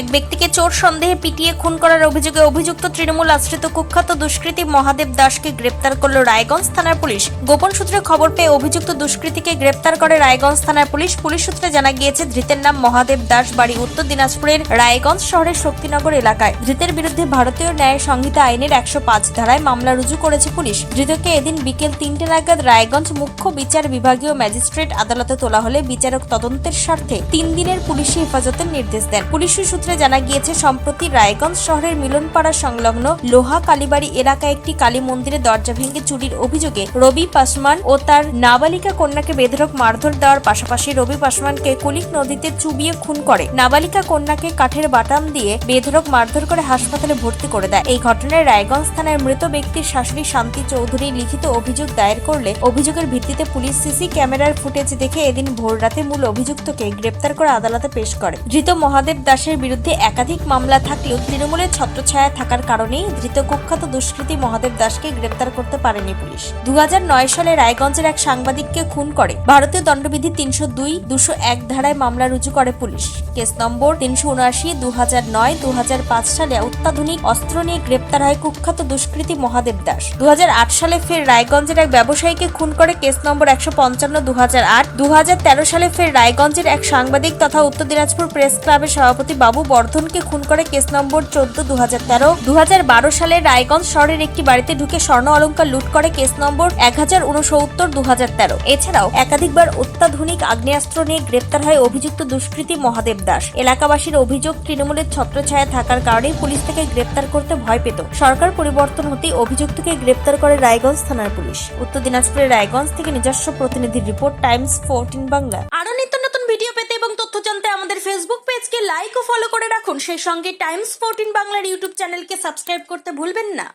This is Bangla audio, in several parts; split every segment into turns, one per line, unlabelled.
এক ব্যক্তিকে চোর সন্দেহে পিটিয়ে খুন করার অভিযোগে অভিযুক্ত তৃণমূল আশ্রিত কুখ্যাত দুষ্কৃতী মহাদেব দাসকে গ্রেপ্তার করল রায়গঞ্জ থানার পুলিশ। গোপন সূত্রে খবর পেয়ে অভিযুক্ত দুষ্কৃতীকে গ্রেপ্তার করে রায়গঞ্জ থানার পুলিশ। পুলিশ সূত্রে জানা গিয়েছে, ধৃতের নাম মহাদেব দাস, বাড়ি উত্তর দিনাজপুরের রায়গঞ্জ শহরের শক্তিনগর এলাকায়। ধৃতের বিরুদ্ধে ভারতীয় ন্যায় সংহিতা আইনের 105 ধারায় মামলা রুজু করেছে পুলিশ। ধৃতকে এদিন বিকেল 3টে নাগাদ রায়গঞ্জ মুখ্য বিচার বিভাগীয় ম্যাজিস্ট্রেট আদালতে তোলা হলে বিচারক তদন্তের স্বার্থে 3 দিনের পুলিশি হেফাজতের নির্দেশ দেন। পুলিশ সূত্রে জানা গিয়েছে, সম্প্রতি রায়গঞ্জ শহরের মিলনপাড়া সংলগ্ন লোহা কালীবাড়ি এলাকায় একটি কালী মন্দিরে দরজা ভেঙে চুরির অভিযোগে রবি পাসওয়ান ও তার নাবালিকা কন্যাকে বেধড়ক মারধর দেওয়ার পাশাপাশি রবি পাসওয়ানকে কুলিক নদীতে চুবিয়ে খুন করে। নাবালিকা কন্যাকে কাঠের বাটাম দিয়ে বেধড়ক মারধর করে হাসপাতালে ভর্তি করে দেয়। এই ঘটনায় রায়গঞ্জ থানায় মৃত ব্যক্তির শাশুড়ি শান্তি চৌধুরী লিখিত অভিযোগ দায়ের করলে অভিযোগের ভিত্তিতে পুলিশ সিসি ক্যামেরার ফুটেজ দেখে এদিন ভোররাতে মূল অভিযুক্তকে গ্রেপ্তার করে আদালতে পেশ করে। ধৃত মহাদেব দাসের বিরুদ্ধে একাধিক মামলা থাকলেও তৃণমূলের ছত্রছায়া থাকার কারণেই ধৃত কুখ্যাত দুষ্কৃতী মহাদেব দাসকে গ্রেপ্তার করতে পারেনি পুলিশ। 2009 সালে রায়গঞ্জের এক সাংবাদিককে খুন করে ভারতীয় দণ্ডবিধি 302-201 ধারায় মামলা রুজু করে পুলিশ। কেস নম্বর 379, 2009, 2005 সালে অত্যাধুনিক অস্ত্র নিয়ে গ্রেপ্তার হয় কুখ্যাত দুষ্কৃতী মহাদেব দাস। 2008 সালে ফের রায়গঞ্জের এক ব্যবসায়ীকে খুন করে কেস নম্বর 155, 2008। 2013 সালে ফের রায়গঞ্জের এক সাংবাদিক তথা উত্তর দিনাজপুর প্রেস ক্লাবের সভাপতি বাবু বর্ধনকে খুন করে কেস নম্বর 14, 2013। 2012 সালে রায়গঞ্জ শহরের একটি বাড়িতে ঢুকে স্বর্ণ অলংকার লুট করে কেস নম্বর 1069, 2013। এছাড়াও একাধিকবার অত্যাধুনিক আগ্নেয়াস্ত্র নিয়ে গ্রেপ্তার হয় অভিযুক্ত দুষ্কৃতী মহাদেব দাস। এলাকাবাসীর অভিযোগ, তৃণমূলের ছত্রছায়া থাকার কারণেই পুলিশ থেকে গ্রেপ্তার করতে ভয় পেত। সরকার পরিবর্তন হতেই অভিযুক্তকে গ্রেপ্তার করে রায়গঞ্জ থানার পুলিশ। উত্তর দিনাজপুরের রায়গঞ্জ থেকে নিজস্ব প্রতিনিধির রিপোর্ট, টাইমস 14 বাংলা। আরো নিত্য নতুন ভিডিও পেতে এবং তথ্য জানতে আমাদের ফেসবুক পেজকে লাইক ও ফলো করে রাখুন। সেই সঙ্গে টাইমস 14 বাংলার ইউটিউব চ্যানেলকে সাবস্ক্রাইব করতে ভুলবেন না।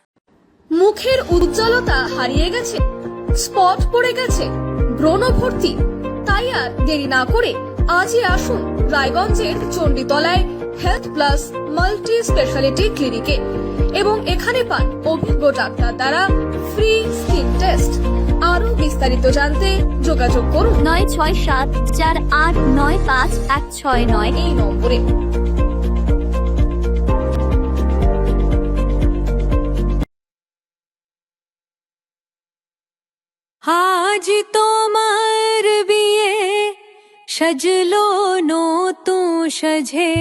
মুখের উজ্জ্বলতা হারিয়ে গেছে, স্পট পড়ে গেছে, ব্রণ ভর্তি, তাই আর দেরি না করে আজই আসুন রায়গঞ্জের চণ্ডীতলায় হেলথ প্লাস মাল্টি স্পেশালিটি ক্লিনিকে এবং এখানে পান অভিজ্ঞ ডাক্তার দ্বারা ফ্রি স্কিন টেস্ট। আরো বিস্তারিত জানতে যোগাযোগ করুন
9674895169
এই নম্বরে।
আজ তোমার বিয়ে, সাজলো নতুন সাজে।